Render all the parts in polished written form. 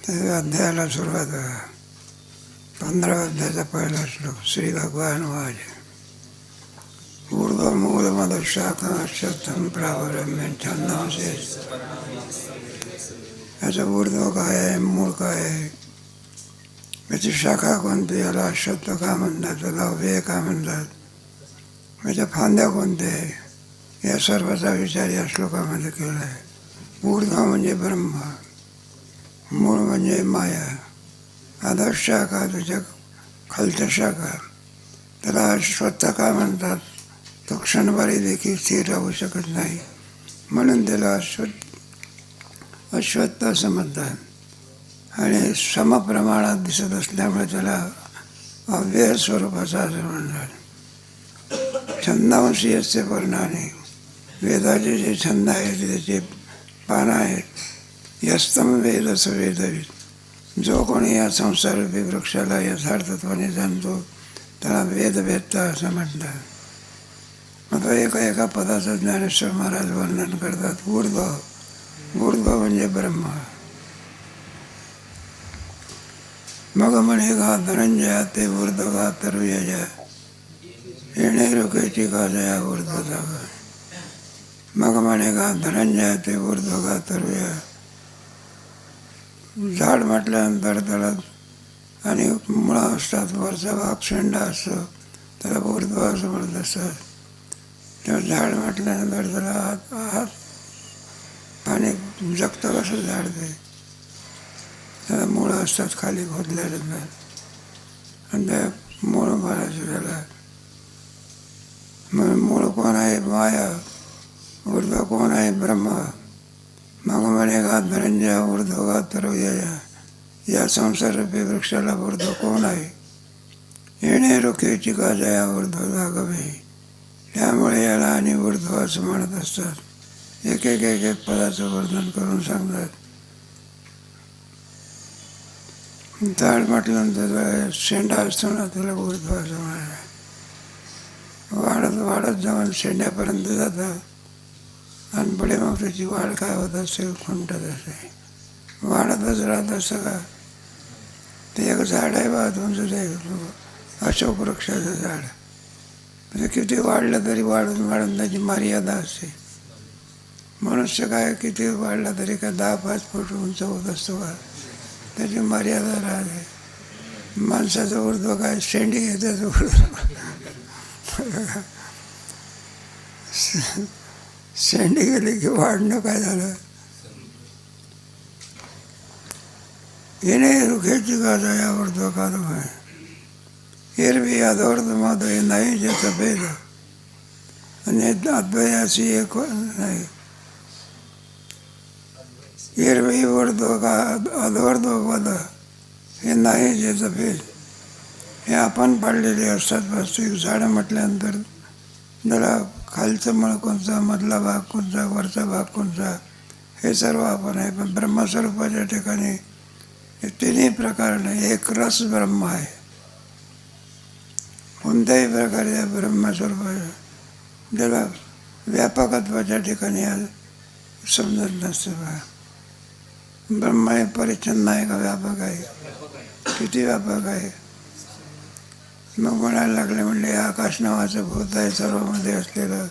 त्या अध्यायाला सुरुवात आहे. 15व्या अध्यायाचा पहिला श्लोक. श्री भगवान वाच. ऊर्ध्वमूलमधशाखं प्रावरम्य छंदांसी. याचा ऊर्ध्व काय आहे, मूळ काय आहे, याची शाखा कोणती, याला अश्वत्थ का म्हणतात, त्याला अव्यय का म्हणतात, याच्या फांद्या कोणत्या आहे, या सर्वाचा विचार या श्लोकामध्ये केला आहे. ऊर्ध्व म्हणजे ब्रह्म, मूळ म्हणजे माया, अधः शाखा त्याच्या खालच्या शाखा, त्याला अश्वत्थ का म्हणतात. तो क्षणभरी देखील स्थिर राहू शकत नाही, म्हणून त्याला अश्वत्थ असं म्हणतात. आणि समप्रमाणात दिसत असल्यामुळे त्याला अव्यय स्वरूपाचा असं म्हणतात. छंदांशी असते वर्णाने, वेदाचे जे छंद आहेत त्याचे पानं आहेत. यस्तम वेद असं वेदविद. जो कोणी या संसाररूपी वृक्षाला यथार्थत्वाने जाणतो त्याला वेदवेत्ता असं म्हणतात. आता एका पदाचं ज्ञानेश्वर महाराज वर्णन करतात. ऊर्ध्व म्हणजे ब्रह्म. मग म्हणे गा धनंजया ते ऊर्ध्वगा तरुयजा, येणे रुकेची का जया ऊर्ध्वता. मग म्हणे गा धनंजया ते ऊर्ध्वगा तरुया. झाड म्हटल्यानंतर त्याला आणि मुळं असतात, वरचा भाग शेंडा असतो, त्याला ऊर्ध्व असं म्हणत असतात. तेव्हा झाड म्हटल्यानंतर त्याला हात पाणी जगतं कसं झाड, ते त्याला मुळं असतात खाली खोदल्यानंतर, आणि त्या मूळ म्हणायचं त्याला. मग मूळ कोण आहे, माया. ऊर्ध्व कोण आहे, ब्रह्म. मग म्हणे गा धनंजय ऊर्ध्वगा तरुया. या संसाररूपी वृक्षाला ऊर्ध्व कोण आहे. येणे रोखेची का जया ऊर्ध्व गवे. त्यामुळे याला आणि ऊर्ध्व असं म्हणत असतात. एक पदाचं वर्णन करून सांगतात. झाड म्हटल्यानंतर शेंडा असतो ना, त्याला ऊर्ध्व असं म्हणायला. वाढत जाऊन शेंड्यापर्यंत जातात, आणि पुढे मग त्याची वाढ काय होत असते, खुंटत असते, वाढतच राहत असतं का. ते एक झाड आहे बा तुमचं, ते अशोक वृक्षाचं झाड. म्हणजे किती वाढलं तरी वाढून त्याची मर्यादा असते. मनुष्य काय किती वाढला तरी काय 10-5 फूट उंच होत असतो का, त्याची मर्यादा राहते. माणसाचं ऊर्ध्व काय, शेंडी घेतात ऊर्ध्व. शेंडी गेली की वाढणं काय झालं. येणे रुखेची का जया ऊर्ध्व का आहे. एरवी अधोर्ध्वमधे नाही जे भेद, आणि अद्वयाची एक नाही. एरवी ऊर्ध्व का अधोर्ध्वपद हे नाही जे भेद. हे आपण पाडलेले असतात वस्तू. झाडं म्हटल्यानंतर जरा खालचं मळ कोणचा, मधला भाग कोणचा, वरचा भाग कोणचा, हे सर्व आपण आहे. पण ब्रह्मस्वरूपाच्या ठिकाणी हे तिन्ही प्रकार नाही, एक रस ब्रह्म आहे. कोणत्याही प्रकारे ब्रह्मस्वरूपाच्या ज्याला व्यापकत्वाच्या ठिकाणी समजत नसतं. बा ब्रह्म हे परिच्छन्न आहे का व्यापक आहे, किती व्यापक आहे. मग म्हणायला लागले, म्हणले आकाश नावाचं भूत आहे सर्वांमध्ये असलेलं,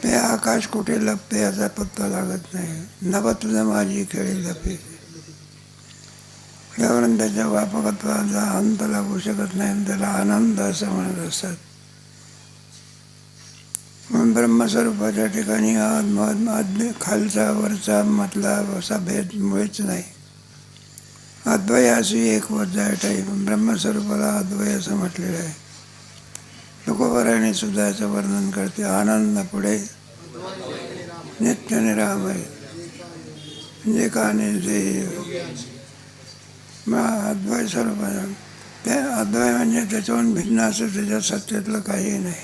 ते आकाश कुठे लपते याचा पत्ता लागत नाही. नभत माझी खेळी लपे. त्यावरून त्याच्या व्यापकत्वाचा अंत लागू शकत नाही, त्याला आनंद असं म्हणत असतात. म्हणून ब्रह्मस्वरूपाच्या ठिकाणी खालचा वरचा मधला असा भेद मुळेच नाही. अद्वयाशी एक टाईप ब्रह्मस्वरूपाला अद्वय असं म्हटलेलं आहे. तुकोबारायने सुद्धा याचं वर्णन करते. आनंद पुढे नित्य निरामय जे का अद्वय स्वरूपाचं. ते अद्वय म्हणजे त्याच्याहून भिन्न असं त्याच्या सत्तेतलं काही नाही.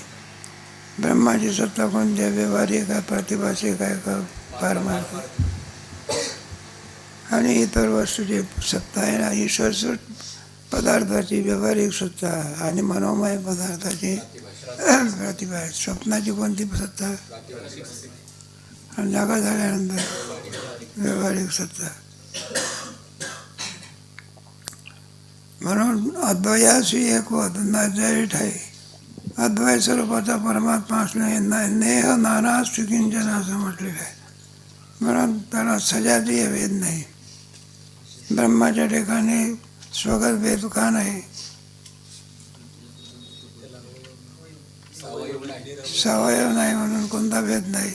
ब्रह्माची सत्ता कोणत्या, व्यवहारिक आहे, प्रतिभाषिक आहे का पारमार्थिक, आणि इतर वस्तूची सत्ता आहे ना. ईश्वर पदार्थाची व्यवहारिक सत्ता आणि मनोमय पदार्थाची प्रतिभा आहे. स्वप्नाची कोणती सत्ता, आणि जागा झाल्यानंतर व्यवहारिक सत्ता. म्हणून अद्वयाशी एकवत न जैठ आहे. अद्वय स्वरूपाचा परमात्मा असणे नेह नाना किंचन असं म्हटलेलं आहे. म्हणून त्याला सजातीय भेद नाही. ब्रह्माच्या ठिकाणी स्वगत भेद का नाही? सवयव नाही म्हणून कोणता भेद नाही.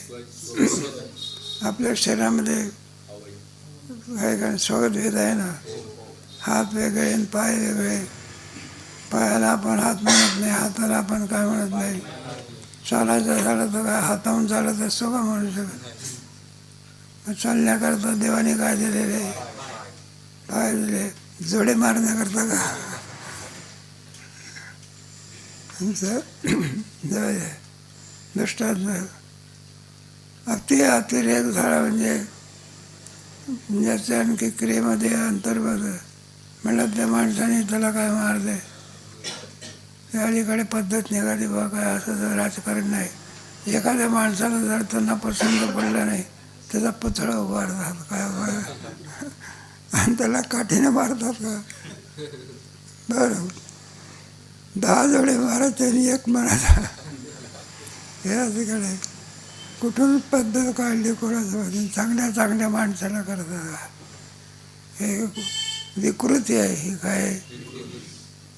आपल्या शरीरामध्ये काय काय स्वगत भेद आहे ना. हात वेगळे आणि पाय वेगळे. पायाला आपण हात म्हणत नाही, हाताला आपण काय म्हणत नाही. चालायचं झालं तर काय हाताहून चालत असतो का म्हणू शकत? चालण्याकरता देवाने काय दिलेले? पाय दिले. जोडे मारण्याकरता का? दृष्टांत अतिरेक झाला म्हणजे ज्याच्या आणखी क्रियेमध्ये अंतर्गत म्हणलं त्या माणसाने त्याला काय मारले. त्या अलीकडे पद्धत निघाली बा काय असं जर राजकारण नाही. एखाद्या माणसाला जर त्यांना पसंत पडलं नाही त्याचा पुतळा उभारतात काय आणि त्याला काठीने मारतात का? बरं 10 जोडे मारायचे आणि एक म्हणायचा. हे तिकडे कुठून पद्धत काढली कोणाचं? चांगल्या चांगल्या माणसाला करतात. हे विकृती आहे ही. काय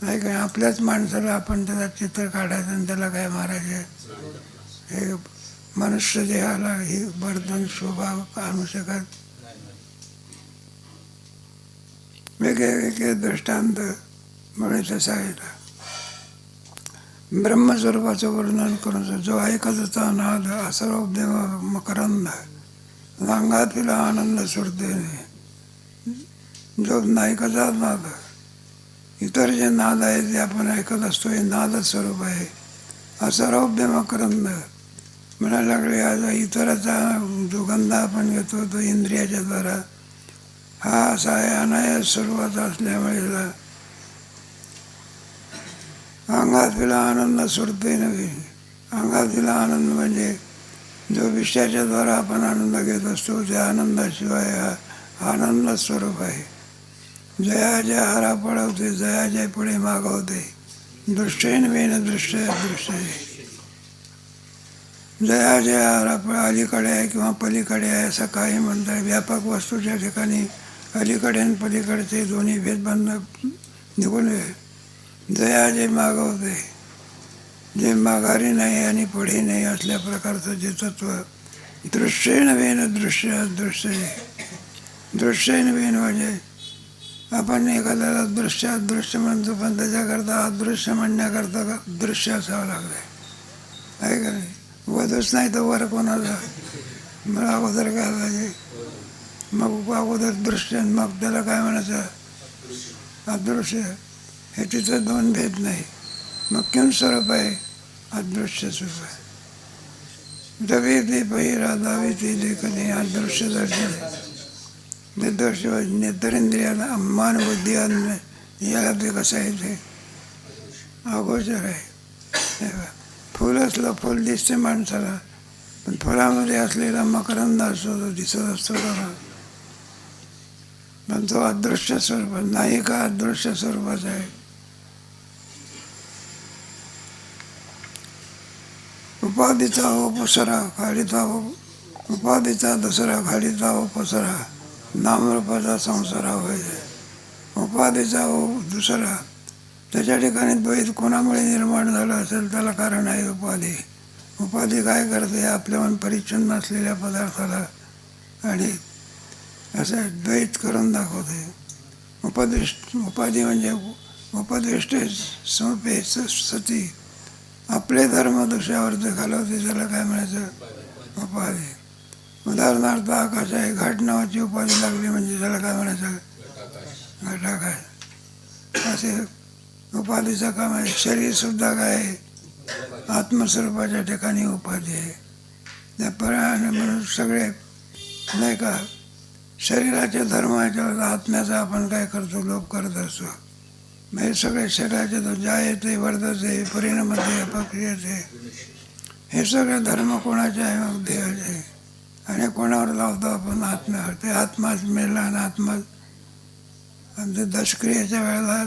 नाही काय आपल्याच माणसाला आपण त्याचा चित्र काढायचं आणि त्याला काय मारायचे? हे मनुष्य देहाला ही वर्तन स्वभाव आणू शकत. वेगळे दृष्टांत म्हणून सांगितलं. ब्रह्मस्वरूपाचं वर्णन करून जो ऐकतचा नाद असर्व मकरंद अंगातील आनंद सुरते. जो नायकाचा नाद, इतर जे नाद आहे ते आपण ऐकत असतो हे नादच स्वरूप आहे. असरौभ्य मकरंद म्हणायला लागले. आज इतराचा जो गंध आपण घेतो तो इंद्रियाच्या द्वारा हा असा आहे अनायास स्वरूपाचा असल्यामुळे अंगातील आनंद सुरते नव्हे. अंगातील आनंद म्हणजे जो विषयाच्या द्वारा आपण आनंद घेत असतो त्या आनंदाशिवाय हा आनंद स्वरूप आहे. जयाजय हारा पळवते, जयाजय पुढे मागवते. दृष्टेन वेन दृश्य दृश्य. जयाजय हारा अलीकडे आहे किंवा पलीकडे आहे असं काही म्हणताय. व्यापक वस्तूच्या ठिकाणी अलीकडे आणि पलीकडचे दोन्ही भेदबंध निघून जयाजय मागवते. जे माघारी नाही आणि पुढे नाही असल्या प्रकारचं जे तत्व. दृश्येन वेन दृश्य दृश्य. दृश्येन वेन म्हणजे आपण एखाद्याला दृश्य अदृश्य म्हणतो पण त्याच्याकरता अदृश्य म्हणण्याकरता दृश्य असावं लागलं आहे का नाही? वधूच नाही तर वर कोणाला. मग अगोदर काय पाहिजे? मग अगोदर दृश्य मग त्याला काय म्हणायचं? अदृश्य. हे तिथं दोन भेद नाही. मग किंवा स्वरूप आहे अदृश्य स्वरूप आहे. दवी ते पहिरा दावी ते लेखने अदृश्य दर्शन. निर्दोष नेत्रेंद्रियाला मान बुद्धी याला ते कसं आहे ते अगोचर आहे. फुल असलं फुल दिसते माणसाला पण फुलामध्ये असलेला मकरंद असतो तो दिसत असतो का? पण तो अदृश्य स्वरूप नाही का? अदृश्य स्वरूपाचा आहे. उपाधीचा हो पसरा खाडीचा हो. उपाधीचा दसरा खाडीचा हो पसरा. नामरूपाचा संसार व्हायचा. उपाधीचा हो दुसरा. त्याच्या ठिकाणी द्वैत कोणामुळे निर्माण झाला असेल त्याला कारण आहे उपाधी. उपाधी काय करते? आपल्याहून परिच्छिन्न असलेल्या पदार्थाला आणि असं द्वैत करून दाखवते. उपाधी म्हणजे उपदिष्टे समपे सती. आपले धर्म दुसऱ्यावरती घालवते त्याला काय म्हणायचं? उपाधी. उदाहरणार्थ आकाश आहे. घाट नावाची उपाधी लागली म्हणजे त्याला काय म्हणायचं? घटाकाश. असे उपाधीचं काम आहे. शरीरसुद्धा काय आहे? आत्मस्वरूपाच्या ठिकाणी उपाधी आहे. त्या पराने म्हणून सगळे नाही का शरीराच्या धर्माच्या आत्म्याचा आपण काय करतो? लोप करत असतो. हे सगळे शरीराचे तो जायते वर्धते परिणामते अपक्रियते हे सगळे धर्म कोणाचे आहे? मग देवाचे आहे. आणि कोणावर लावतो आपण? आत्म्यावर. ते आत्माच मेला आणि आत्मा दशक्रियेच्या वेळेला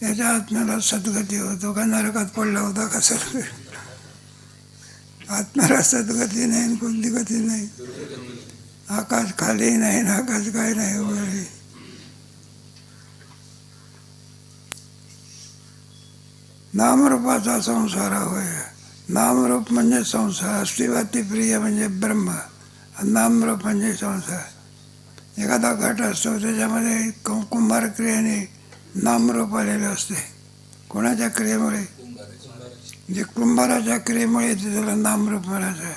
याच्या आत्म्याला सद्गती होतो का नरकात पडला होता का सर? आत्म्याला सद्गती नाही आणि कोणती गती नाही. आकाश खाली नाही ना आकाश काय नाही वगैरे. नामरूपाचा संसार होय. नामरूप म्हणजे संसार. अस्तिवाती प्रिय म्हणजे ब्रह्म, नामरूप म्हणजे संसार. एखादा घट असतो त्याच्यामध्ये कुंभार क्रियेने नामरूप आलेलं असते. कोणाच्या क्रियेमुळे? जे कुंभाराच्या क्रियेमुळे त्याला नामरूप म्हणायचं आहे.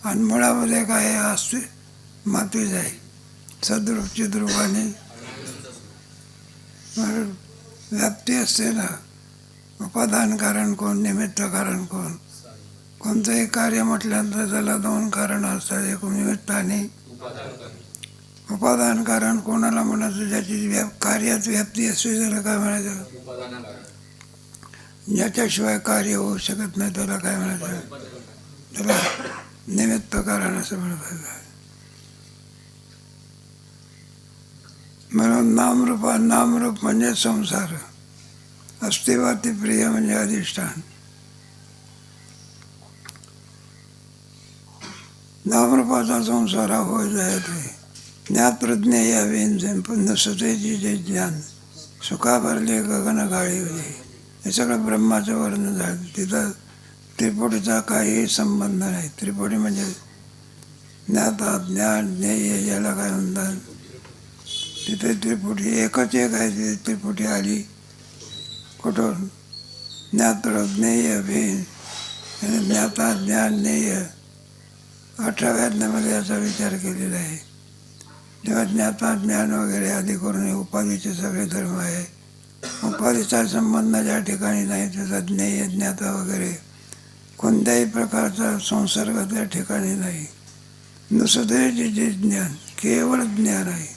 आणि मुळामध्ये काय असते? मातीच आहे. सद्रूप चिद्रूप आणि व्याप्ती असते ना. उपादान कारण कोण, निमित्त कारण कोण. कोणतंही कार्य म्हटल्यानंतर त्याला दोन कारण असतात, एक निमित्त आणि उपादान कारण. कोणाला म्हणायचं? ज्याची कार्यात व्याप्ती असते त्याला काय म्हणायचं? ज्याच्याशिवाय कार्य होऊ शकत नाही त्याला काय म्हणायचं? त्याला निमित्त कारण असं म्हणतात. म्हणून नामरूप म्हणजे संसार. अस्तिवाती प्रिय म्हणजे अधिष्ठान. नामरूपाचा संसार होय जायते. ज्ञातप्रज्ञ या व्यंजन पुन्हा सुतेची जे ज्ञान सुखा भरले गगन गाळी होते. हे सगळं ब्रह्माचं वर्णन झालं. तिथं त्रिपुटीचा काहीही संबंध नाही. त्रिपुटी म्हणजे ज्ञाता ज्ञान ज्ञेय याला काय म्हणतात. तिथे त्रिपुटी एकच एक आहे. तिथे त्रिपुटी आली कुठून? ज्ञात्र ज्ञेय भेद. ज्ञाता ज्ञान ज्ञेय 18व्या अध्यायामध्ये याचा विचार केलेला आहे. तेव्हा ज्ञाता ज्ञान वगैरे आधी करून उपाधीचे सगळे धर्म आहे. उपाधीचा संबंध ज्या ठिकाणी नाही त्याचा ज्ञेय ज्ञाता वगैरे कोणत्याही प्रकारचा संसर्ग त्या ठिकाणी नाही. नुसते जे ज्ञान केवळ ज्ञान आहे.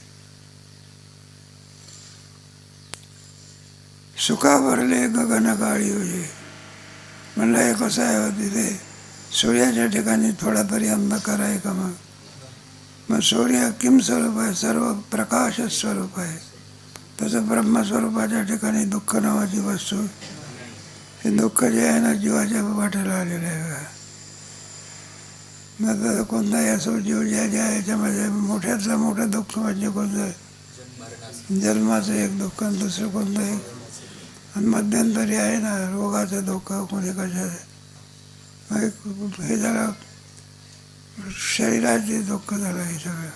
सुखा भरले गगन गाळी होते. म्हणलं हे कसं आहे? तिथे सूर्याच्या ठिकाणी थोडा तरी अंधकार आहे का? मग सूर्य किम स्वरूप आहे? सर्व प्रकाश स्वरूप आहे. तसं ब्रह्मस्वरूपाच्या ठिकाणी दुःख नावाची वस्तू, हे दुःख जे आहे ना जीवाच्या वाट्याला आलेलं आहे. मग कोणताही असो जीव ज्या याच्यामध्ये मोठ्यातलं मोठं दुःख म्हणजे कोणतं? जन्माचं एक दुःख आणि दुसरं कोणतं एक. आणि मध्यंतरी आहे ना रोगाचं दुःख, कोणी कशाचं. हे झालं शरीराचे दुःख झालं हे सगळं.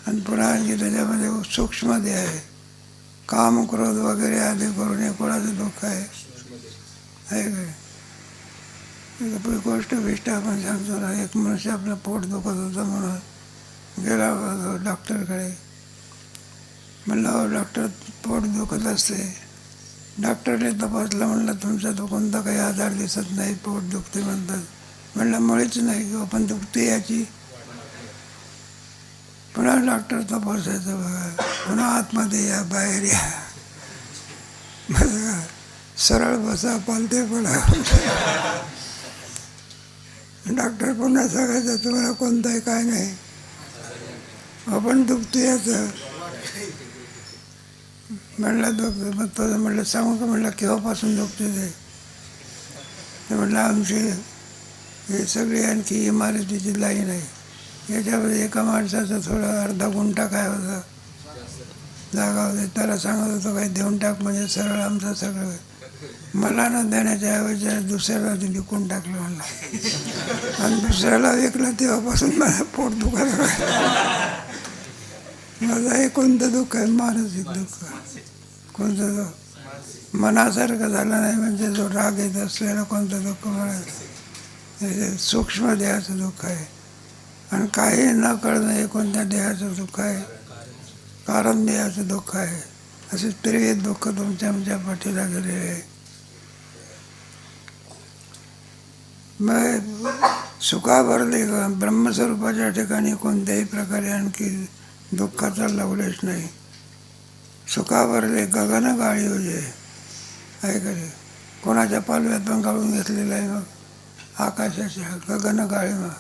आणि पुन्हा आणखी त्याच्यामध्ये सूक्ष्मते आहे. काम क्रोध वगैरे आधी करून हे कोणाचं दुःख आहे काय? गोष्ट बिष्ट आपण सांगतो ना. एक मनुष्य आपलं पोट दुखत होतं म्हणून गेला डॉक्टरकडे. म्हणलं डॉक्टर पोट दुखत असते. डॉक्टरने तपासलं. म्हणलं तुमचा तो कोणता काही आजार दिसत नाही, पोट दुखते म्हणतात. म्हणलं मुळीच नाही किंवा पण दुखते याची. पुन्हा डॉक्टर तपासायचं बघा. पुन्हा आतमध्ये या बाहेर या. बघा सरळ बसा पालते पडा. डॉक्टर पुन्हा सांगायचं तुम्हाला कोणताही काय नाही, आपण दुखते याचं. म्हणलं दुखतं. मग तो म्हणलं सांगू का? म्हणलं केव्हापासून दुखते ते? म्हणलं आमची हे सगळी आणखी इमारतीची लाईन आहे. याच्यामध्ये एका माणसाचा थोडा अर्धा गुंठा काय होता जागा होती. त्याला सांगत होतो काही देऊन टाक म्हणजे सरळ आमचं सगळं. मला न देण्याच्या ऐवजी दुसऱ्याला विकून टाकलं मला. आणि दुसऱ्याला विकलं तेव्हापासून मला पोट दुखायला. माझं हे कोणतं दुःख आहे? मानसिक दुःख. कोणतं दुःख? मनासारखं झालं नाही म्हणजे जो राग येत असलेला कोणतं दुःख म्हणायचं? हे सूक्ष्म देहाचं दुःख आहे. आणि काही न कळणं हे कोणत्या देहाचं दुःख आहे? कारण देहाचं दुःख आहे. असे त्रिविध दुःख तुमच्या आमच्या पाठीला गेलेले आहे. मग सुखा भरले ब्रह्मस्वरूपाच्या ठिकाणी कोणत्याही प्रकारे आणखी दुःखाचा लवलेश नाही. सुखा भरले गगन गाळी होते. आहे का? कोणाच्या पालव्यात पण गाळून घेतलेलं आहे. मग आकाशाच्या गगन गाळी. मग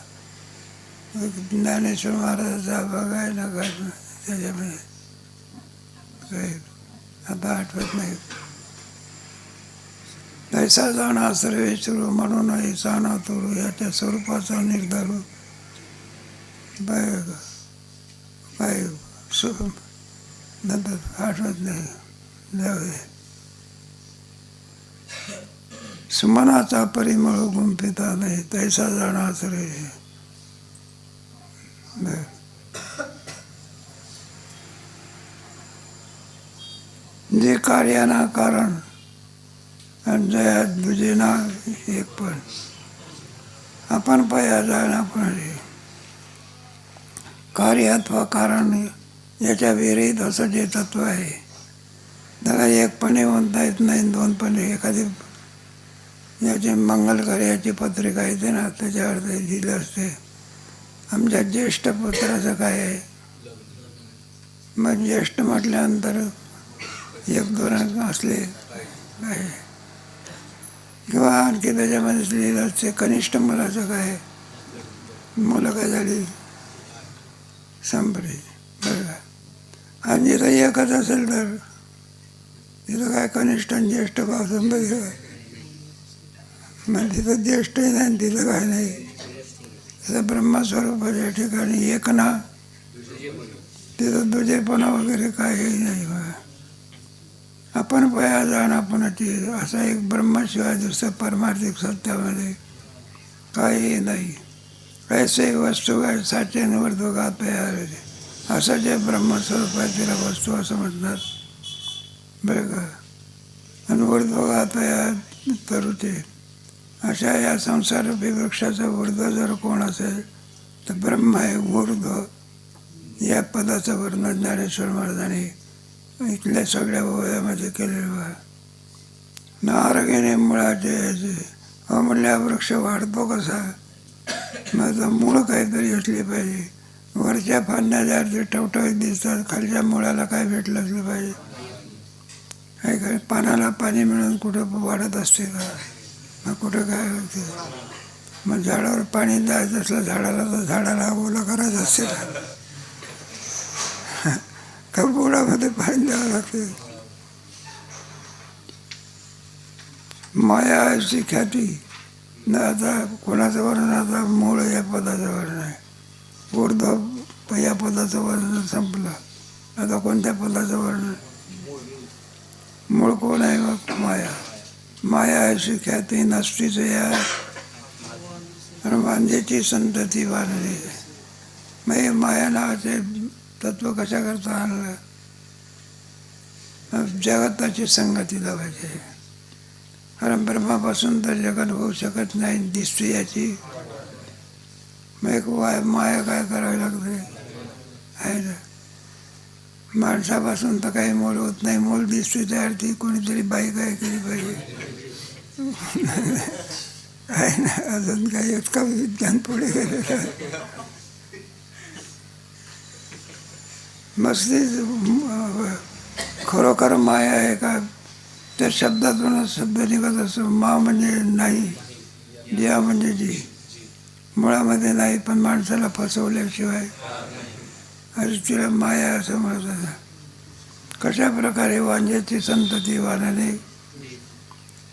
ज्ञानेश्वर महाराजाचा बघाय ना त्याच्यामध्ये आता आठवत नाही. तैसा जाणा सर्वेश्वर म्हणून ऐसा तुरू याच्या स्वरूपाचा निर्धारू काय नंतर आठवत नाही जाऊया. सुमनाचा परिमळ गुंफिता नाही तैसा जाणा सर्वे. जे कार्याना कारण आणि जया दुजेना एक पण आपण पया जाण आपण कार्य अथवा कारण याच्या विरहित असं जे तत्व आहे त्याला एकपणे म्हणता येत नाही, दोनपणे. एखादी याची मंगल कार्याची पत्रिका येते ना त्याच्यावर ते दिलं असते आमच्या ज्येष्ठ पुत्राचं काय आहे. मग ज्येष्ठ म्हटल्यानंतर एक दोन असले काय किंवा आणखी त्याच्यामध्ये लिहिलं असते कनिष्ठ मुलाचं काय, मुलं काय झाली संपली. बरं आणि जिथं एकच असेल तर तिथं काय कनिष्ठ आणि ज्येष्ठ भाव संबंध मग तिथं ज्येष्ठही नाही तिथं काय नाही. तसं ब्रह्मस्वरूपाच्या ठिकाणी एक ना तिथं दुजेपणा वगैरे काही नाही. आपण पया जाण आपणाची असा एक ब्रह्मशिवाय दुसरं परमार्थिक सत्यामध्ये काही नाही. ऐसे वस्तू काय साचे निवर्तुका पया असं जे ब्रह्मस्वरूप आहे तिला वस्तू असं म्हणतात. बरं का. आणि ऊर्ध्वगात पया तरुते अशा या संसाररूपी वृक्षाचा ऊर्ध्व जर कोण असेल तर ब्रह्म आहे. ऊर्ध्व या पदाचं वर्णन ज्ञानेश्वर महाराजांनी इथल्या सगळ्या ओव्यामध्ये केलेलं आहे. नारगेने मुळाचे म्हणल्या वृक्ष वाढतो कसा, माझं मूळ काहीतरी असली पाहिजे. वरच्या फांद्या ज्या ते टवटवीत दिसतात खालच्या मुळाला काय भेटलं असलं पाहिजे. काय पानाला पाणी मिळून कुठं वाढत असते का, मग कुठं काय होते. मग झाडावर पाणी द्यायचं असलं झाडाला तर झाडाला ओलं करायचं असते का बुडामध्ये पाणी द्यावं लागते. माया अशी ख्याती न आता कोणाचं वर्णन आता मूळ या पदाचं वर्णन आहे. ऊर्ध्व या पदाचं वर्णन संपलं. आता कोणत्या पदाचं वर्णन. मूळ कोण आहे मग माया. माया अशी ख्याती नसतीच या वांजेची संतती वाढली. मग माया नावाचे तत्व कशा करता आणलं. जगताची संगती लावायची. कारण ब्रह्मापासून तर जगत होऊ शकत नाही दिसते याची. मग एक माया काय करावी लागते आहे ना. माणसापासून तर काही मोल होत नाही. मोल दिसते तयार ती कोणीतरी बाई काय केली पाहिजे आहे ना. अजून काही इतका विज्ञान पुढे गेलेलं आहे. मस्ती खरोखर माया आहे का त्या शब्दातूनच शब्द निघत असतो. मा म्हणजे नाही, जिया म्हणजे जी. मुळामध्ये नाही पण माणसाला फसवल्याशिवाय अरे तिला माया असं म्हणतात. कशा प्रकारे वांज्याची संतती वाढाने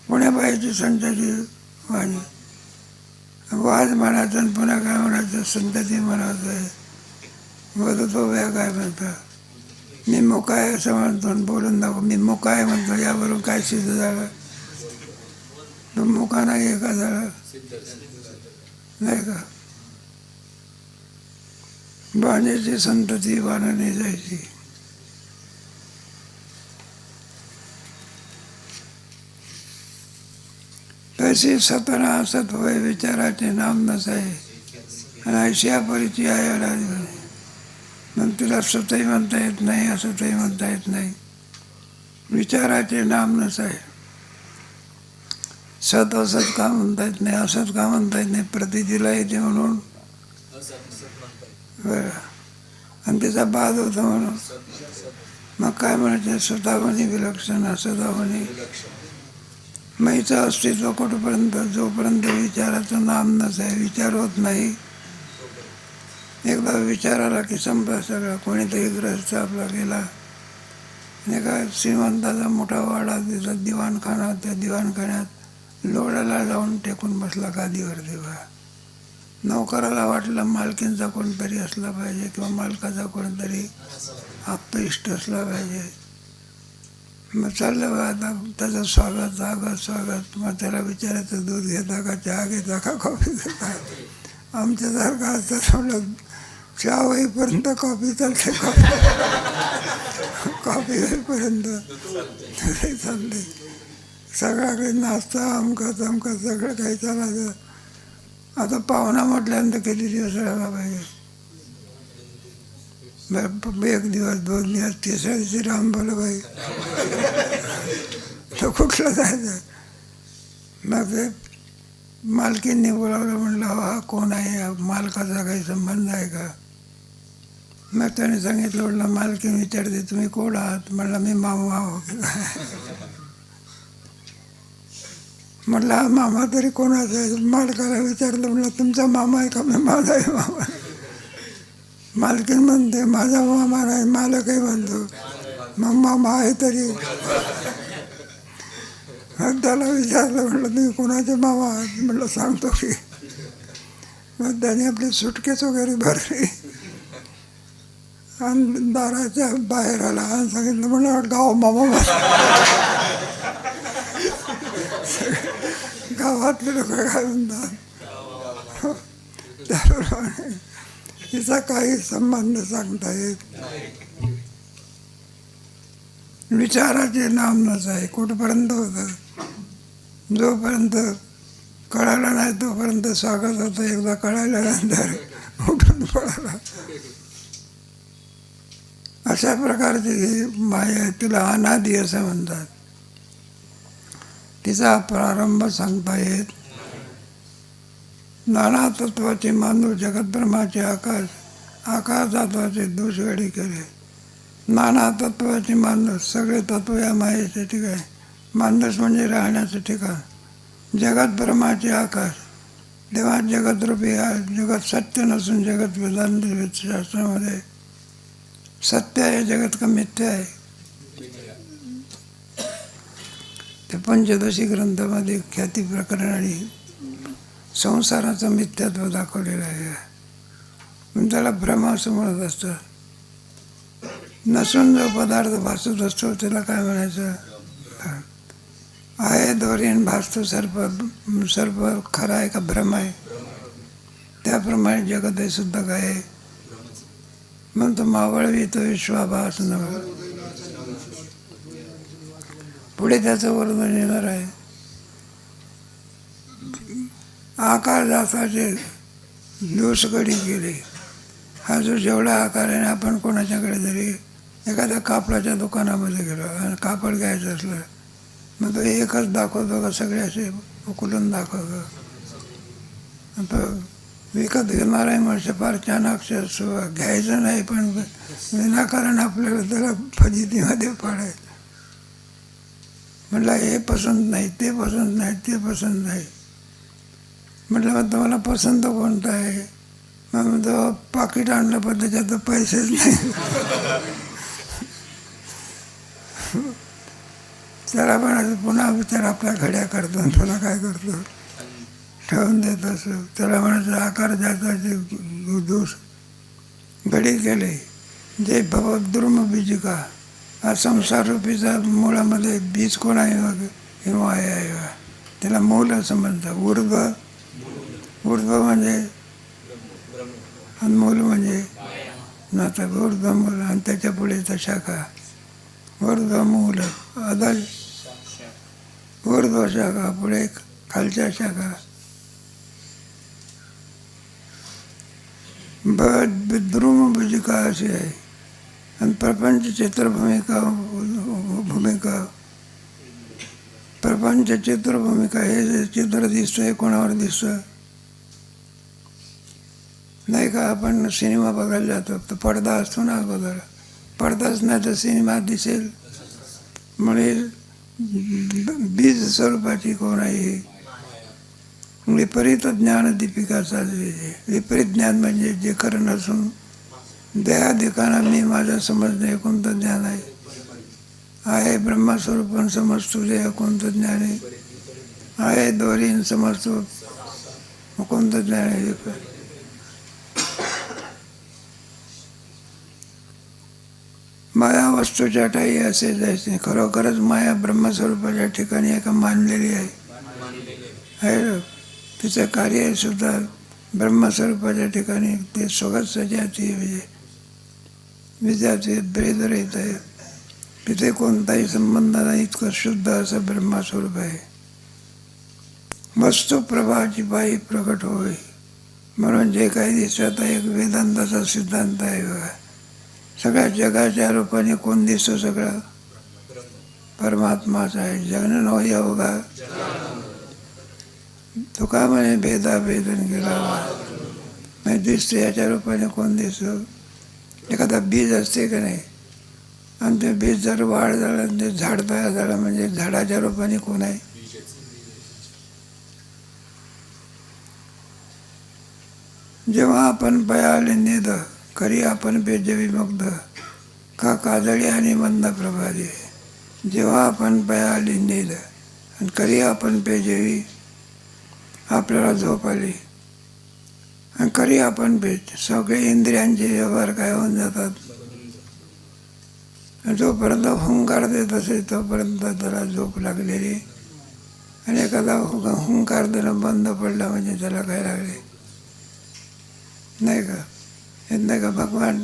पुण्या बाईची संतती वाढली. वाज म्हणायचं आणि पुन्हा काय म्हणायचं संतती म्हणायचं. वधुतोव्या काय म्हणतात. मी मोकाय असं म्हणतो बोलून दाखव. मी मोकाय म्हणतो यावरून काय सिद्ध झालं. तो मोका नाही आहे का झाला नाही का. बाण्याची संतती वाढाने जायची. तशी सतना असत होय विचाराचे नाम नसाय आणि ऐशिया परिचय आहे. मग तिला सतही म्हणता येत नाही असतही म्हणता येत नाही. विचाराचे नाम नसाय. सत असत का म्हणता येत नाही, असत का म्हणता येत नाही. प्रतितीला येते म्हणून बरं आणि त्याचा बाद होता म्हणून मग काय म्हणायचं. स्वतःमध्ये विलक्षण असतामध्ये मग हिचं अस्तित्व कुठपर्यंत जोपर्यंत विचाराचं नाम नसाय, विचार होत नाही. एकदा विचार आला की संपला सगळा. कोणीतरी ग्रस्त आपला गेला आणि काय श्रीमंताचा मोठा वाडा तिथं दिवाणखाना. त्या दिवाणखान्यात लोढाला लावून टेकून बसला गादीवर देवा. नोकराला वाटलं मालकींचा कोणतरी असला पाहिजे किंवा मालकाचा कोणतरी आप्त असला पाहिजे. मग चाललं बा आता त्याचं स्वागत. मग त्याला विचारायचं दूध घेता का, चहा घेता का, कॉफी घेता. आमच्यासारखं असतं म्हटलं चहा होईपर्यंत कॉफी चालते, कॉफी होईपर्यंत चालते. सगळं काही नाश्ता अमका सगळं काही चालायचं. आता पाहुणा म्हटल्यानंतर किती दिवस राहायला पाहिजे. एक दिवस, 2 दिवस, तिसऱ्या दिवशी राम बोला बाई तो कुठलं जायचं. मग ते मालकींनी बोलावलं. म्हणलं हा कोण आहे, मालकाचा काही संबंध आहे का. मग त्याने सांगितलं. म्हटलं मालकीन विचारते तुम्ही कोण आहात. म्हणलं मी मामा आहो. म्हटलं हा मामा तरी कोणाचा आहे. मालकाला विचारलं. म्हटलं तुमचा मामा आहे का. मी माझा आहे मामा. मालकीन म्हणते माझा मामा नाही, मालकही म्हणतो. मग मामा आहे तरी. मग त्याला विचारलं. म्हटलं तुम्ही कोणाचे मामा आहात. म्हटलं सांगतो की. मग त्याने आपली सुटकेस वगैरे भरली आणि दाराच्या बाहेर आला आणि सांगितलं. म्हणलं गाव मामा. गावातले लोक काय म्हणतात त्याप्रमाणे तिचा काही संबंध सांगता येत. विचाराचे नामच आहे. कुठपर्यंत होतं. जोपर्यंत कळालं नाही तोपर्यंत स्वागत होतं. एकदा कळाल्यानंतर उठून पडाला. अशा प्रकारची ही माया आहे. तिला अनादी असं म्हणतात. तिचा प्रारंभ सांगता येत. नाना तत्वाचे मानव जगतब्रह्माचे आकाश तत्वाचे दुसगडी केले. नाना तत्वाचे मानस, सगळे तत्व या मायेचे ठिकाण. मानस म्हणजे राहण्याचं ठिकाण. जगतब्रह्माचे आकाश. तेव्हा जगतरूपी जगत सत्य नसून जगत वेदांत शास्त्रामध्ये सत्य आहे, जगत का मिथ्या आहे. ते पंचदशी ग्रंथामध्ये ख्याती प्रकरण आणि संसाराचं मिथ्यात्व दाखवलेलं आहे. पण त्याला भ्रम असं म्हणत असतं. नसून जो पदार्थ भासत असतो त्याला काय म्हणायचं. आहे दोरीन भासतो सर्प खरा आहे का भ्रम आहे. त्याप्रमाणे जगत हे सुद्धा काय आहे. म्हणतो मावळवी तो विश्वाभास नव्हे. पुढे त्याचं वर्णन येणार आहे. आकाशाचे दोषगडी केले. हा जो जेवढा आकार आहे. आपण कोणाच्याकडे जरी एखाद्या कापडाच्या दुकानामध्ये गेलो आणि कापड घ्यायचं असलं मग तो एकच दाखवतो का सगळे असे उकलून दाखवतो. विकत घेणार आहे म्हणजे फार चाणाक्ष घ्यायचं नाही. पण विनाकारण आपल्याला त्याला फजितीमध्ये पाडायचं. म्हटलं हे पसंत नाही, ते पसंत नाही, ते पसंत नाही. म्हटलं मग तुम्हाला पसंत कोणतं आहे. मग म्हणतो पाकिट आणलं पण त्याच्यात पैसेच नाही. त्याला म्हणायचं पुन्हा विचार आपल्या घड्या करतो तुला काय करतो ठेवून देत असं. त्याला म्हणायचं आकार जाताचे दोष घडी केले. जे भवद्रुम बीजिका हा संसार रूपीचा मुळामध्ये बीज कोण आहे किंवा आहे. त्याला मूल असं म्हणतात. ऊर्ध्व म्हणजे आणि मूल म्हणजे नाता. ऊर्ध्व मूल आणि त्याच्या पुढेचा शाखा. ऊर्ध्व मूल अदल ऊर्ध्व शाखा पुढे खालच्या शाखा. द्रुम भूजिका अशी आहे. आणि प्रपंच चित्रभूमिका प्रपंच चित्रभूमिका. हे जे चित्र दिसतं हे कोणावर दिसतं नाही का. आपण सिनेमा बघायला जातो तर पडदा असतो ना अगोदर. पडदाच नाही तर सिनेमा दिसेल. म्हणजे बीज स्वरूपाची कोण आहे. विपरीत ज्ञान दीपिका चालली. विपरीत ज्ञान म्हणजे जे खरं नसून देहाधिकाना मी माझ्या समजणे कोणतं ज्ञान आहे. ब्रह्मस्वरूपण समज तुझे कोणतं ज्ञान आहे. आहे दोरीन समजतो मुकुंद ज्ञान. माया वस्तूच्या ठाई असे जायचे. खरोखरच माया ब्रह्मस्वरूपाच्या ठिकाणी एका मानलेली आहे. तिचं कार्य सुद्धा ब्रह्मस्वरूपाच्या ठिकाणी ते स्वगत सजाती म्हणजे विद्यार्थी भेदरहित आहे. तिथे कोणताही संबंध नाही. इतकं शुद्ध असं ब्रह्मस्वरूप आहे. वस्तू प्रभाची पायी प्रकट होय म्हणून जे काही दिसत आहे एक वेदांताचा सिद्धांत आहे बघा. सगळ्या जगाच्या रूपाने कोण दिसतो? सगळं परमात्माच आहे. जगन नो योगा तुका म्हणे भेदा भेदन गेला म्हणजे दिसते याच्या रूपाने कोण दिसतो? एखादा बीज असते का नाही, आणि ते बीज जर वाढ झालं आणि ते झाड तयार झालं म्हणजे झाडाच्या रूपाने कोण आहे? जेव्हा आपण पयाले नेद करी आपण पेजवी मुग्ध का काजळी आणि मंद प्रभारी. जेव्हा आपण पयाली नेद आणि करी आपण पेजवी, आपल्याला झोप आली आणि करी आपण पेज, सगळे इंद्रियांचे व्यवहार काय होऊन जातात. जोपर्यंत हुंकार देत असेल तोपर्यंत त्याला झोप लागलेली, आणि एखादा हुंकार देणं बंद पडला म्हणजे त्याला काय लागले नाही का. येत नाही का भगवान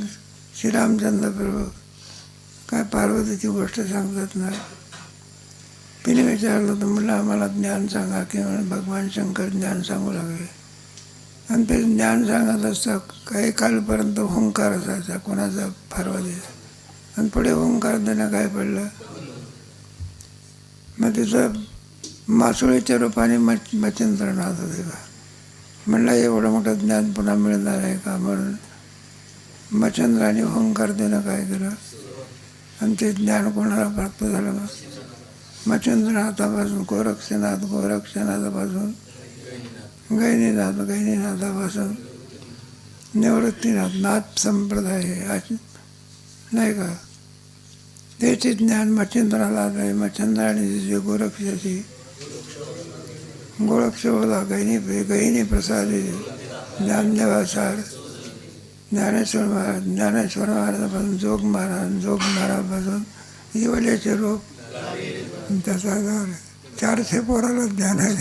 श्रीरामचंद्र प्रभू काय पार्वतीची गोष्ट सांगतात ना. तिने विचारलं तर म्हणलं आम्हाला ज्ञान सांगा, किंवा भगवान शंकर ज्ञान सांगू लागले. आणि ते ज्ञान सांगत असतं काही कालपर्यंत हुंकार असायचा कोणाचा पार्वतीचा, आणि पुढे हुंकार देणं काय पडलं. मग तिचं मासुळीच्या रूपाने मच्छिंद्र नाद होते का. म्हणलं एवढं मोठं ज्ञान पुन्हा मिळणार आहे का. म्हणून मच्छिंद्राने हुंकार देणं काय केलं, आणि ते ज्ञान कोणाला प्राप्त झालं. मग मच्छिंद्रनाथापासून गोरक्षनाथ, गोरक्षनाथापासून गैनीनाथ, गैनीनाथापासून निवृत्तीनाथ, नाथ संप्रदाय नाही का. त्याचे ज्ञान मच्छिंद्राला आहे. मच्छिंद्राने जे गोरक्षाची गोरक्षोला गहिनी प्रसादी ज्ञानदेवासार ज्ञानेश्वर महाराज, ज्ञानेश्वर महाराजापासून जोग महाराज, जोग महाराजापासून इवल्याचे रूप, त्याचा आधार 400 पोराला ज्ञान आहे.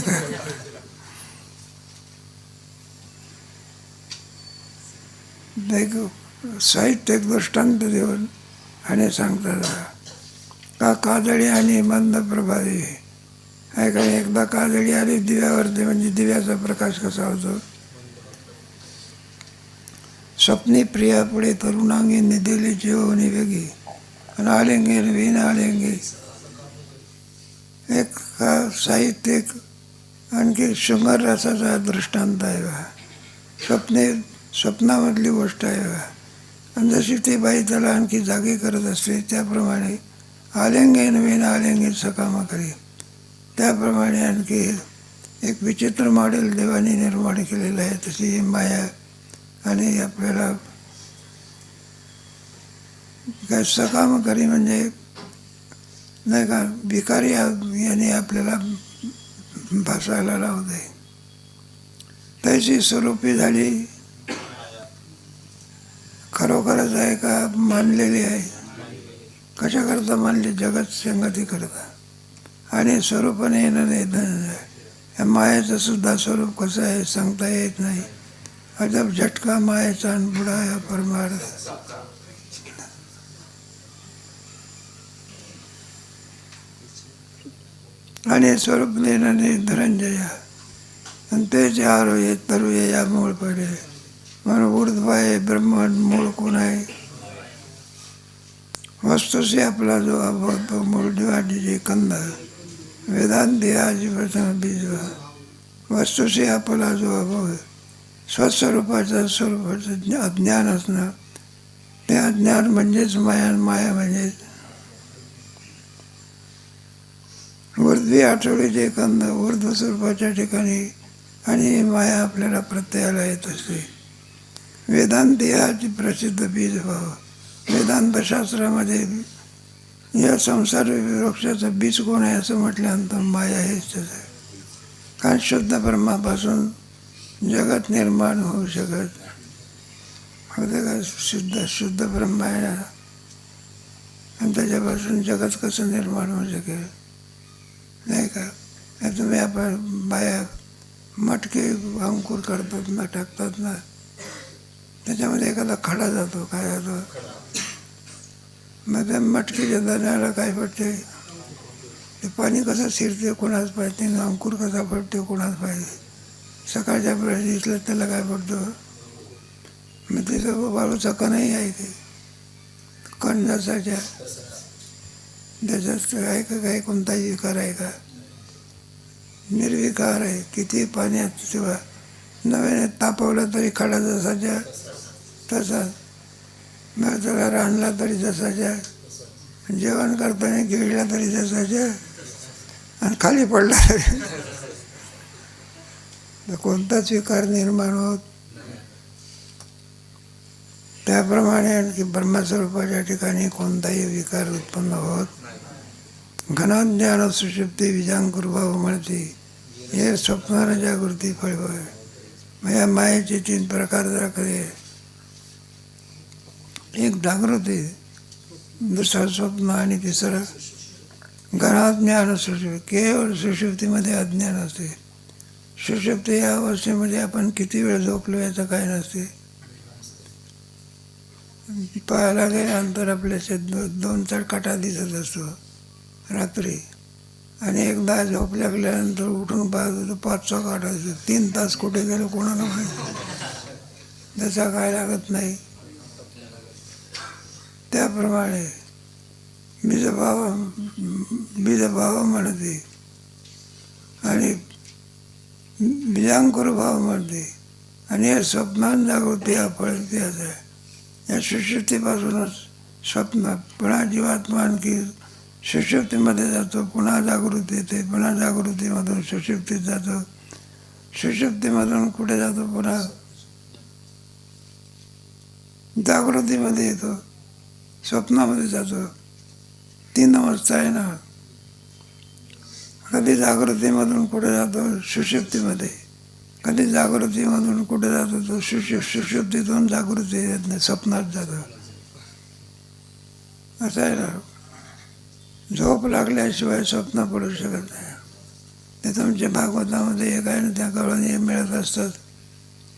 एक साहित्य एक दृष्टांत देऊन आणि सांगतात का काजळी आणि मंद प्रभारी आहे का. एकदा काजळी आली दिव्यावरती म्हणजे दिव्याचा प्रकाश कसा होतो. स्वप्नी प्रिया पुढे तरुणांगी निदिली जीवनी वेगी आणि आलेंगे विन आलेंगे. एक साहित्यिक आणखी शृंगार रसाचा दृष्टांत आहे बा. स्वप्नामधली गोष्ट आहे बा. आणि जशी ती बाई त्याला आणखी जागी करत असते त्याप्रमाणे आलेंगे विन आलेंगे सकामा करी. त्याप्रमाणे आणखी एक विचित्र मॉडेल देवाने निर्माण केलेलं आहे. तशी माया आणि आपल्याला काय सकाम करी म्हणजे नाही का भिकारी याने आपल्याला भासायला लावते. तशी स्वरूपी झाली खरोखरच आहे का मानलेली आहे. कशाकरता मानली? जगत संगती करता. आणि स्वरूपाने येणं नाही. या मायाचं सुद्धा स्वरूप कसं आहे सांगता येत नाही. अजब झटका मायेचा आणि बुडा या परमार्थ. आणि स्वरूप लेणारे धनंजया आणि तेच आरोये तरुये या मूळ पडे म्हणून ऊर्ध्व आहे ब्रह्म. मूळ कोण आहे? वस्तूशी आपला जो अभाव तो मूळ दिवाळीचे कंद वेदांती आजी प्रथम बीज. वस्तूशी आपला जो अभाव स्वस्वरूपाचं स्वरूपाचं अज्ञान असणं, ते अज्ञान म्हणजेच माया. माया म्हणजेच ऊर्ध्वी आठवडीचे कंद ऊर्ध्व स्वरूपाच्या ठिकाणी, आणि माया आपल्याला प्रत्ययाला येत असते. वेदांती याची प्रसिद्ध बीज भाव. वेदांत शास्त्रामध्ये या संसार वृक्षाचं बीज कोण आहे असं म्हटल्यानंतर माया हेच आहे. कारण शुद्ध ब्रह्मापासून जगत निर्माण होऊ शकत होते का? शुद्ध ब्रह्म आहे ना, आणि त्याच्यापासून जगत कसं निर्माण होऊ शकेल? नाही का? तुम्ही आपण बाया मटके अंकुर करतात ना, टाकतात ना, त्याच्यामध्ये एखादा खडा जातो, काय जातो, मग त्या मटकीच्या दाण्याला काय पडते? ते पाणी कसं शिरते कोणाच पाहिजे, अंकुर कसा पडते कोणाच पाहिजे. सकाळच्या वेळेस दिसलं त्याला काय पडतं? मग तिथं वाळूचा कणही आहे, ते कण जसाच्या त्याच्यात आहे का काय कोणताही विकार आहे का? निर्विकार आहे. किती पाण्यात किंवा नव्याने तापवलं तरी खडा जसाच्या तसा, मग त्याला रांधला तरी जसाच्या, जेवण करताना गिळला तरी जसाच्या, आणि खाली पडला तरी तर कोणताच विकार निर्माण होत. त्याप्रमाणे आणखी ब्रह्मस्वरूपाच्या ठिकाणी कोणताही विकार उत्पन्न होत. घनाज्ञान सुषुप्ती विजांकुर्भाव म्हणते, हे स्वप्नानं जागृती फळवळ. मग या मायेचे 3 प्रकार दाखले. एक जागृती, दुसरं स्वप्न, आणि तिसरं घनाज्ञान सुषुप्ती. केवळ सुषुप्तीमध्ये अज्ञान असते. सुषुप्ती या अवस्थेमध्ये आपण किती वेळ झोपलो याचं काय नसते. पाहायला गेल्यानंतर आपल्याच्या 2-4 काटा दिसत असतो रात्री, आणि एकदा झोप लागल्यानंतर उठून पाहतो तर 5-6 काटा दिसतो. 3 तास कुठे गेलो कोणाला माहिती, जसा काय लागत नाही. त्याप्रमाणे बीजभाव म्हणते, आणि बीजांकुर भाव म्हणते, आणि हे स्वप्नान जागृती हा फळते आहे. या सुषुप्तीपासूनच स्वप्न, पुन्हा जीवात्मा आणखी सुषुप्तीमध्ये जातो, पुन्हा जागृती येते, पुन्हा जागृतीमधून सुषुप्तीत जातो, सुषुप्तीमधून कुठे जातो, पुन्हा जागृतीमध्ये येतो, स्वप्नामध्ये जातो. 3 अवस्था आहे ना. कधी जागृतीमधून कुठे जातो? सुषुप्तीमध्ये. कधी जागृतीमधून कुठे जातो? तो सुषुप्तीतून जागृती येत नाही, स्वप्नात जातो. असं आहे ना. झोप लागल्याशिवाय स्वप्न पडू शकत नाही. ते तुमच्या भागवतामध्ये एक आहे ना, त्या कळून मिळत असतात.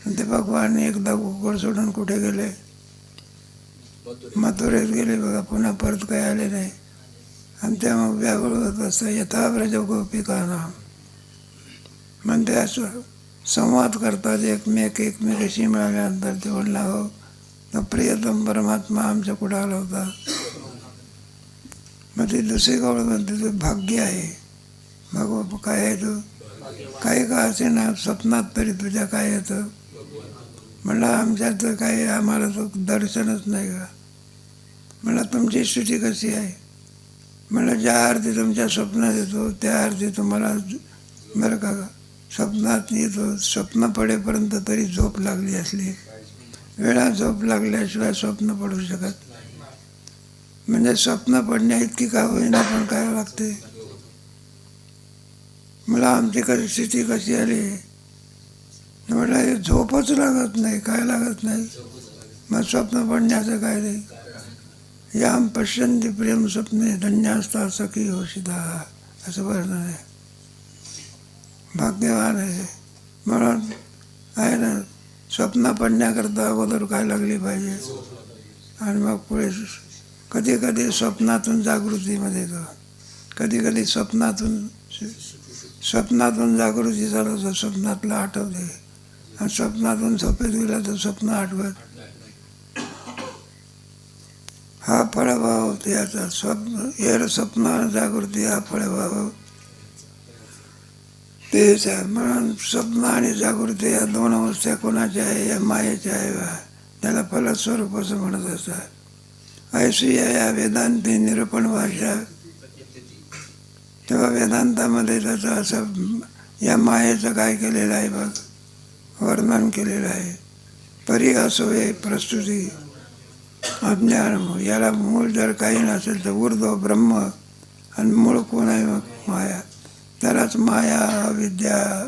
ते भगवान एकदा गोकुळ सोडून कुठे गेले? मथुरेत गेले बघा, पुन्हा परत काही आले नाही. आणि त्या मग व्याकुळ होत असतं, यथा व्रज गोपिकानाम. म्हणजे असं संवाद करतात एकमेकाशी मिळाल्यानंतर. ते म्हणला, हो तो प्रियतम परमात्मा आमच्या कुठं आला होता. मग ती दुसरी कवळ म्हणते, तुझं भाग्य आहे. भगव काय आहे तू? काही का असे ना, स्वप्नात तरी तुझ्या काय येतं? म्हणलं आमच्या तर काही, आम्हाला तो दर्शनच नाही का. म्हणलं तुमची स्थिती कशी आहे? म्हणलं ज्या अर्थी तुमच्या स्वप्नात येतो त्या अर्थी तुम्हाला बरं का स्वप्नात येतो. स्वप्न पडेपर्यंत तरी झोप लागली असली, वेळा झोप लागल्याशिवाय स्वप्न पडू शकत. म्हणजे स्वप्न पडण्या इतकी का होईना पण काय लागते. मला आमची स्थिती कशी आली, म्हटलं हे झोपच लागत नाही, काय लागत नाही, मग स्वप्न पडण्याचं काय नाही. याम पश्यन्ति प्रेम स्वप्ने धन्यास्ता सखी होशिता, असं वर्णन आहे. भाग्यवान आहे. म्हणून आहे ना, स्वप्न पडण्याकरता अगोदर काय लागली पाहिजे, आणि मग पुढे कधी कधी स्वप्नातून जागृतीमध्ये येतो, कधी कधी स्वप्नातून जागृती झालं तर स्वप्नातलं आठवते, आणि स्वप्नातून झोपेत गेला तर स्वप्न आठवत. हा फळभाव त्याचा स्वप्न जागृती हा फळभाव तेच आहे. म्हणून स्वप्न आणि जागृती या 2 अवस्था कोणाच्या आहे? या मायेच्या आहे. त्याला फलस्वरूप असं म्हणत असतात. ऐशी या वेदांती निरूपण भाषा. तेव्हा वेदांतामध्ये त्याचं असं या मायेचं काय केलेलं आहे बघ, वर्णन केलेलं आहे. परी असो हे प्रस्तुती अज्ञान. याला मूळ जर काही नसेल तर ऊर्ध्व ब्रह्म, आणि मूळ कोण आहे मग माया. त्यालाच माया विद्या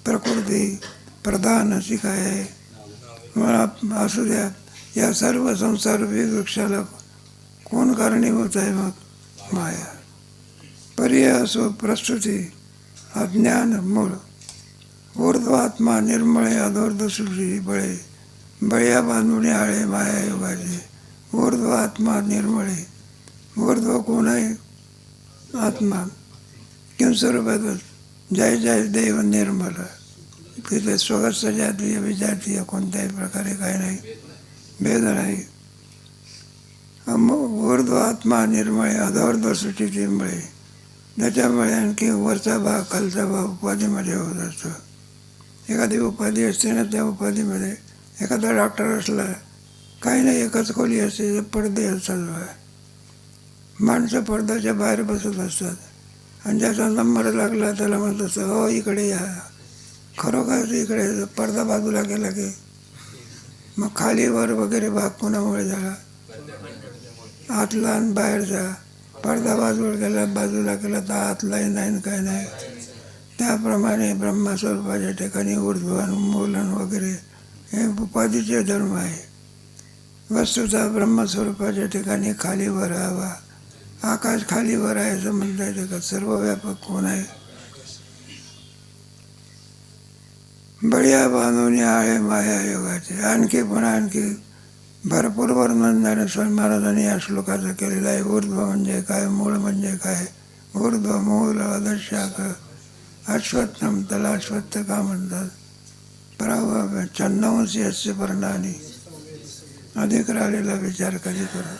प्रकृती प्रधान अशी काय आहे. मला असू द्या, या सर्व संसाररूपी वृक्षाला कोण कारणीभूत आहे? मग माया. पर्याय असो प्रस्तुती अज्ञान मूळ. ऊर्ध्व आत्मा निर्मळे अधोर्ध सुखी बळे. बळ्या बांधुणे आळे माया योगाचे. ऊर्ध्व आत्मा निर्मळे. ऊर्ध्व कोण आहे? आत्मा. किं स्वरूपातच जय जय देव निर्मल. तिथे स्वगत जातीय विजातीय कोणत्याही प्रकारे काही नाही, भेद नाही. ऊर्ध्व आत्मा निर्मळे अधोर्ध सुटी निर्मळे. त्याच्यामुळे आणखी वरचा भाग खालचा भाग उपाधीमध्ये होत असतो. एखादी उपाधी असते ना, त्या उपाधीमध्ये एखादा डॉक्टर असला, काही नाही, एकच खोली असते, पडदे असतात. माणसं पडद्याच्या बाहेर बसत असतात आणि ज्याचा नंबर लागला त्याला म्हणत असतं, हो इकडे या. खरोखर इकडे पडदा बाजूला गेला की मग खाली वर वगैरे भाग कोणामुळे झाला? आतला आणि बाहेरचा. पडदा बाजूला गेला तर आतलाही नाही काय नाही. त्याप्रमाणे ब्रह्मस्वरूपाच्या ठिकाणी ऊर्ध्वन मूलन वगैरे हे उपाधीचे धर्म आहे. वस्तुतः ब्रह्मस्वरूपाच्या ठिकाणी खाली वर हवा, आकाश खाली वर आहे असं म्हणता येतं का? सर्व व्यापक कोण आहे? बळ्या बांधून आळे माया योगाचे. आणखी भरपूर वर्णन ज्ञानेश्वर महाराजांनी या श्लोकाचं केलेलं आहे. ऊर्ध्व म्हणजे काय, मूळ म्हणजे काय, ऊर्ध्व मूल अधशाख अश्वत्थम, त्याला अश्वत्थ का म्हणतात? छन्नवंशी अस्य पर्णानी. अधिक राहिलेला विचार कधी करू.